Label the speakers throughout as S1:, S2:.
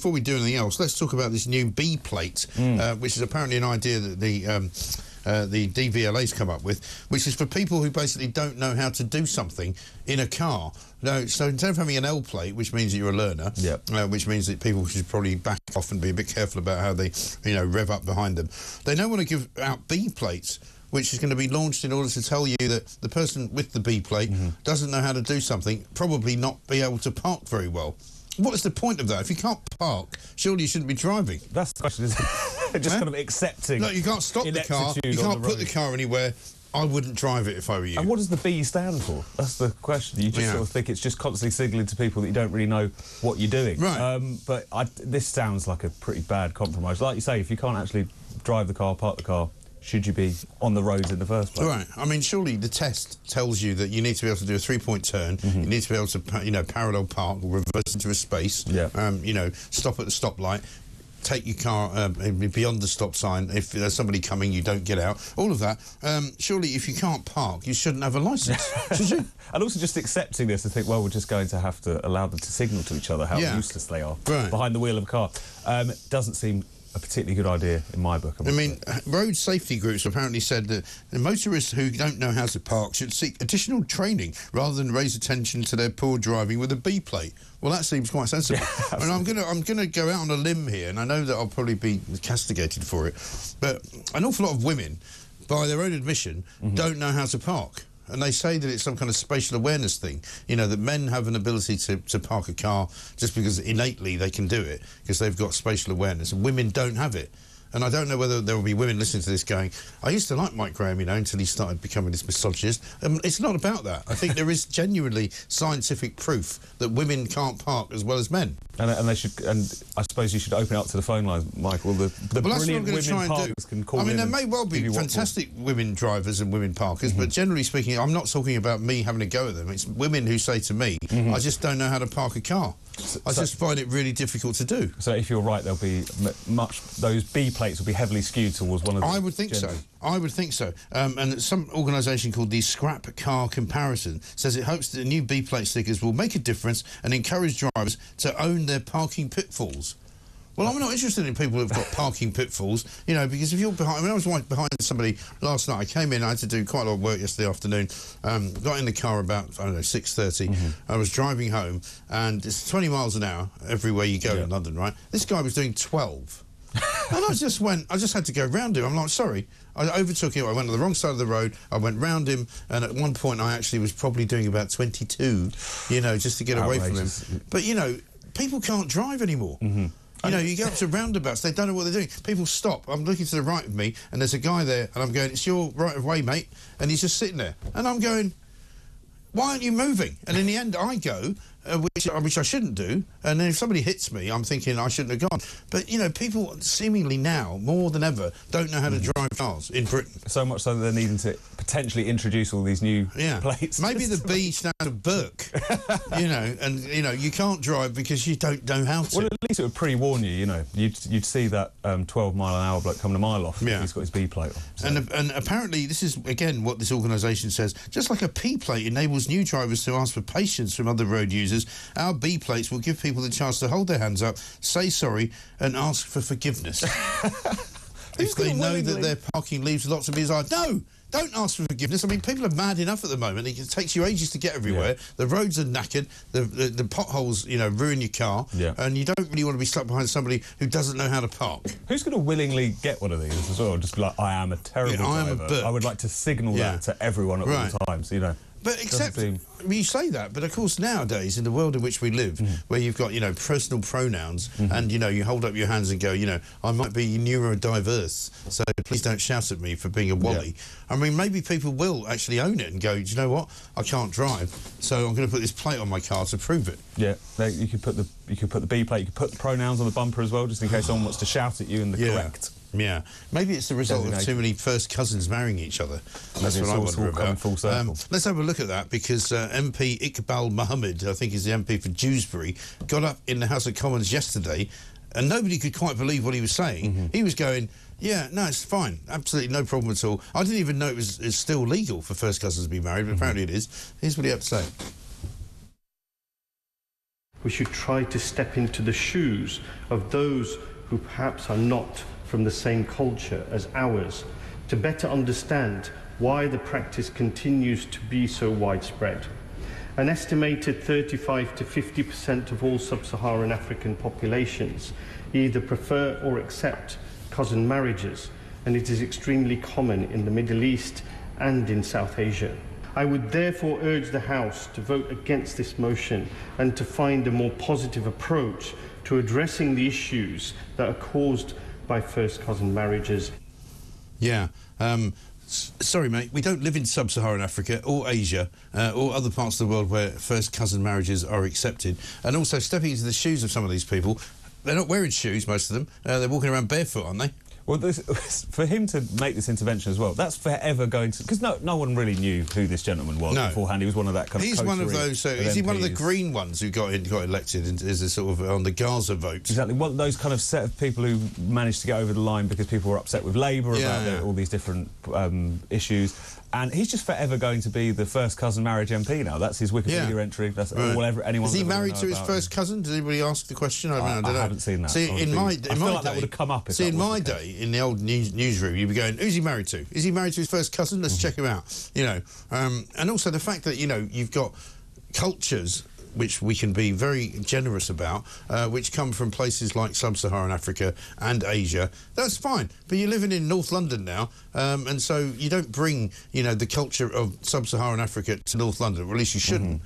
S1: before we do anything else, let's talk about this new B plate, which is apparently an idea that the DVLA's come up with, which is for people who basically don't know how to do something in a car. No, so instead of having an L plate, which means that you're a learner, which means that people should probably back off and be a bit careful about how they, rev up behind them. They now want to give out B plates, which is going to be launched in order to tell you that the person with the B plate doesn't know how to do something, probably not be able to park very well. What is the point of that? If you can't park, surely you shouldn't be driving.
S2: That's the question, isn't it? Just kind of accepting.
S1: No, you can't stop the car. You can't put the car anywhere. I wouldn't drive it if I were you.
S2: And what does the B stand for? That's the question. You just sort of think it's just constantly signalling to people that you don't really know what you're doing.
S1: Right.
S2: But this sounds like a pretty bad compromise. Like you say, if you can't actually drive the car, park the car, should you be on the roads in the first place?
S1: Right. I mean, surely the test tells you that you need to be able to do a three-point turn. You need to be able to, parallel park or reverse into a space.
S2: Yeah.
S1: Stop at the stoplight. Take your car beyond the stop sign. If there's somebody coming, you don't get out. All of that. Surely, if you can't park, you shouldn't have a licence, should you?
S2: And also just accepting this, I think, well, we're just going to have to allow them to signal to each other how useless they are behind the wheel of a car. Doesn't seem a particularly good idea in my book.
S1: I mean, road safety groups apparently said that the motorists who don't know how to park should seek additional training rather than raise attention to their poor driving with a B plate. Well, that seems quite sensible. I mean, I'm gonna go out on a limb here, and I know that I'll probably be castigated for it, but an awful lot of women, by their own admission, don't know how to park. And they say that it's some kind of spatial awareness thing, that men have an ability to park a car just because innately they can do it, because they've got spatial awareness, and women don't have it. And I don't know whether there will be women listening to this going, I used to like Mike Graham, until he started becoming this misogynist. It's not about that. I think there is genuinely scientific proof that women can't park as well as men.
S2: And they should, and I suppose you should open up to the phone lines, Michael. The brilliant women parkers can call in. I mean,
S1: there may well be fantastic women drivers and women parkers, but generally speaking, I'm not talking about me having a go at them. It's women who say to me, I just don't know how to park a car. I just find it really difficult to do.
S2: So if you're right, there'll be those B plates will be heavily skewed towards one of the...
S1: I would think so. I would think so. And some organisation called the Scrap Car Comparison says it hopes that the new B plate stickers will make a difference and encourage drivers to own their parking pitfalls. Well, I'm not interested in people who've got parking pitfalls, because if you're behind... I mean, I was behind somebody last night. I came in, I had to do quite a lot of work yesterday afternoon, got in the car about, 6:30. I was driving home, and it's 20 miles an hour everywhere you go in London, right? This guy was doing 12. And I just had to go round him. I'm like, sorry. I overtook him. I went on the wrong side of the road. I went round him, and at one point I actually was probably doing about 22, just to get away from him. But, people can't drive anymore. You go up to roundabouts, they don't know what they're doing. People stop. I'm looking to the right of me, and there's a guy there, and I'm going, it's your right of way, mate. And he's just sitting there. And I'm going, why aren't you moving? And in the end, I go, which I shouldn't do, and then if somebody hits me, I'm thinking I shouldn't have gone. But, people seemingly now, more than ever, don't know how to drive cars in Britain. So much so that they're needing to potentially introduce all these new plates. Maybe the B stands for Burke, and, you can't drive because you don't know how to. Well, at least it would pre-warn you, You'd see that 12-mile-an-hour bloke coming a mile off if he's got his B plate on. So. And apparently, this is, again, what this organisation says, just like a P plate enables new drivers to ask for patience from other road users, our B plates will give people the chance to hold their hands up, say sorry, and ask for forgiveness. If they know that their parking leaves lots of desire. No! Don't ask for forgiveness. I mean, people are mad enough at the moment. It takes you ages to get everywhere. The roads are knackered. The potholes, ruin your car. And you don't really want to be stuck behind somebody who doesn't know how to park. Who's going to willingly get one of these as well? Just be like, I am a terrible driver. I would like to signal that to everyone at all times, But except, you say that, but of course nowadays, in the world in which we live, where you've got, personal pronouns, and, you hold up your hands and go, I might be neurodiverse, so please don't shout at me for being a wally. I mean, maybe people will actually own it and go, do you know what? I can't drive, so I'm going to put this plate on my car to prove it. Yeah, you could put the B plate, you could put the pronouns on the bumper as well, just in case someone wants to shout at you in the correct. Yeah, maybe it's the result of too many first cousins marrying each other. That's what I wonder about. Full circle. Let's have a look at that, because MP Iqbal Mohamed, I think is the MP for Dewsbury, got up in the House of Commons yesterday, and nobody could quite believe what he was saying. He was going, yeah, no, it's fine, absolutely no problem at all. I didn't even know it's still legal for first cousins to be married, but apparently it is. Here's what he had to say.
S3: we should try to step into the shoes of those who perhaps are not from the same culture as ours, to better understand why the practice continues to be so widespread. An estimated 35 to 50% of all sub-Saharan African populations either prefer or accept cousin marriages, and it is extremely common in the Middle East and in South Asia. I would therefore urge the House to vote against this motion and to find a more positive approach to addressing the issues that are caused by first cousin marriages.
S1: Yeah. Sorry, mate, we don't live in sub-Saharan Africa or Asia or other parts of the world where first cousin marriages are accepted. And also, stepping into the shoes of some of these people, they're not wearing shoes, most of them. They're walking around barefoot, aren't they?
S2: Well, for him to make this intervention as well, that's forever going to... Because no one really knew who this gentleman was beforehand. He was one of that kind of...
S1: He's one of those... is he one of the green ones who got elected as a sort of on the Gaza vote?
S2: Exactly. One those kind of set of people who managed to get over the line because people were upset with Labour about all these different issues. And he's just forever going to be the first cousin marriage MP now. That's his Wikipedia entry. That's all anyone.
S1: Is he married to his first cousin? Did anybody ask the question? I don't know.
S2: Haven't seen that.
S1: See, in my day,
S2: that would have come up.
S1: See, in my day, in the old newsroom, you'd be going, "Who's he married to? Is he married to his first cousin? Let's check him out." You know, and also the fact that you've got cultures which we can be very generous about, which come from places like sub-Saharan Africa and Asia. That's fine, but you're living in North London now, and so you don't bring, the culture of sub-Saharan Africa to North London, or at least you shouldn't.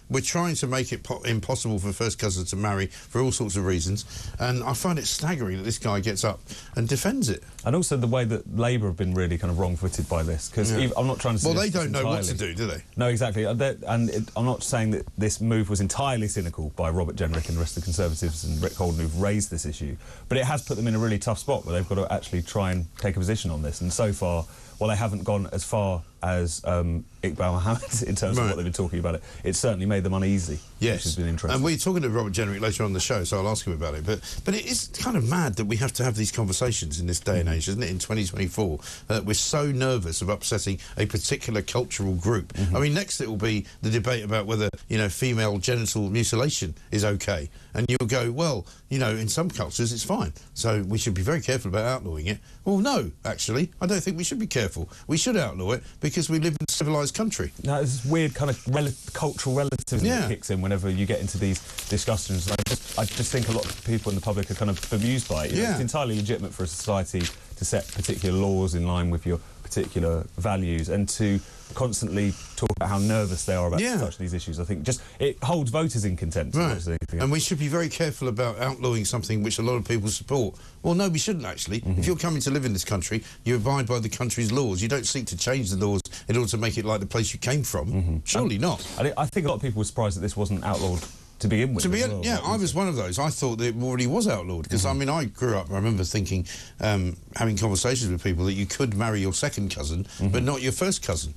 S1: We're trying to make it impossible for first cousins to marry for all sorts of reasons, and I find it staggering that this guy gets up and defends it.
S2: And also the way that Labour have been really kind of wrong-footed by this, because I'm not trying to...
S1: Well, they don't know what to do they?
S2: No, exactly. I'm not saying that this move was entirely cynical by Robert Jenrick and the rest of the Conservatives and Rick Holden who've raised this issue, but it has put them in a really tough spot where they've got to actually try and take a position on this. And so far, while they haven't gone as far as Iqbal Mohamed in terms of what they've been talking about it's certainly made them uneasy, which has been interesting.
S1: And we're talking to Robert Jenrick later on in the show, so I'll ask him about it. But it is kind of mad that we have to have these conversations in this day and age, isn't it, in 2024, that we're so nervous of upsetting a particular cultural group. I mean, next it will be the debate about whether, female genital mutilation is OK. And you'll go, well, in some cultures it's fine, so we should be very careful about outlawing it. Well, no, actually, I don't think we should be careful. We should outlaw it because we live in a civilised country.
S2: No, it's this weird kind of cultural relativism that kicks in whenever you get into these discussions. I just think a lot of people in the public are kind of bemused by it. It's entirely legitimate for a society to set particular laws in line with your particular values, and to constantly talk about how nervous they are about such these issues. I think it holds voters in contempt.
S1: And we should be very careful about outlawing something which a lot of people support. Well, no, we shouldn't actually. If you're coming to live in this country, you abide by the country's laws. You don't seek to change the laws in order to make it like the place you came from. Surely not.
S2: I think a lot of people were surprised that this wasn't outlawed to begin with.
S1: I was one of those. I thought that it already was outlawed because, I mean, I grew up, I remember thinking, having conversations with people that you could marry your second cousin, but not your first cousin.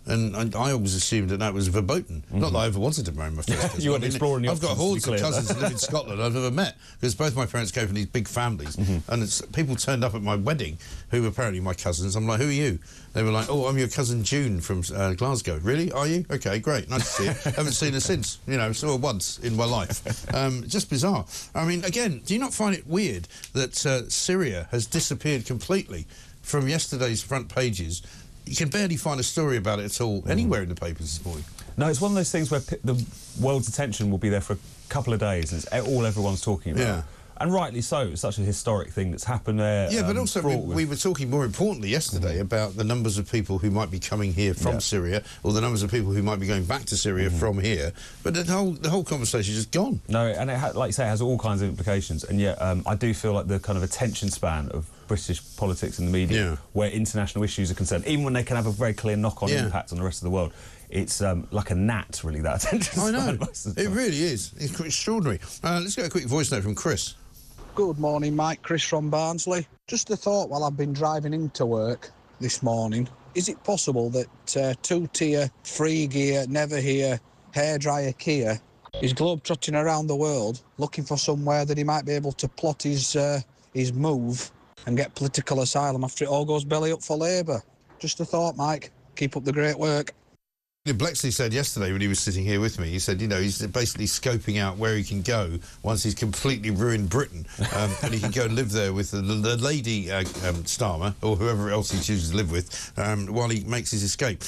S1: And I always assumed that was verboten. Not that I ever wanted to marry my first cousin.
S2: You weren't exploring
S1: I've got hordes of cousins that live in Scotland I've never met, because both my parents came from these big families, and people turned up at my wedding who were apparently my cousins. I'm like, who are you? They were like, oh, I'm your cousin June from Glasgow. Really? Are you? OK, great. Nice to see you. Haven't seen her since. Saw her once in my life. Just bizarre. I mean, again, do you not find it weird that Syria has disappeared completely from yesterday's front pages? You can barely find a story about it at all anywhere in the papers this morning.
S2: No, it's one of those things where the world's attention will be there for a couple of days, and it's all everyone's talking about. And rightly so. It's such a historic thing that's happened there.
S1: Yeah, but also we were talking more importantly yesterday about the numbers of people who might be coming here from Syria, or the numbers of people who might be going back to Syria from here. But the whole conversation is just gone. No,
S2: and like you say, it has all kinds of implications. And yet, I do feel like the kind of attention span of British politics and the media, where international issues are concerned, even when they can have a very clear knock-on impact on the rest of the world, it's like a gnat, really, that attention span.
S1: I know. It really is. It's extraordinary. Let's get a quick voice note from Chris.
S4: Good morning, Mike. Chris from Barnsley. Just a thought while I've been driving into work this morning. Is it possible that two-tier, free gear, never here, hairdryer Kia is globetrotting around the world looking for somewhere that he might be able to plot his move and get political asylum after it all goes belly up for Labour? Just a thought, Mike. Keep up the great work.
S1: Blexley said yesterday when he was sitting here with me, he said, you know, he's basically scoping out where he can go once he's completely ruined Britain, and he can go and live there with the lady Starmer, or whoever else he chooses to live with, while he makes his escape.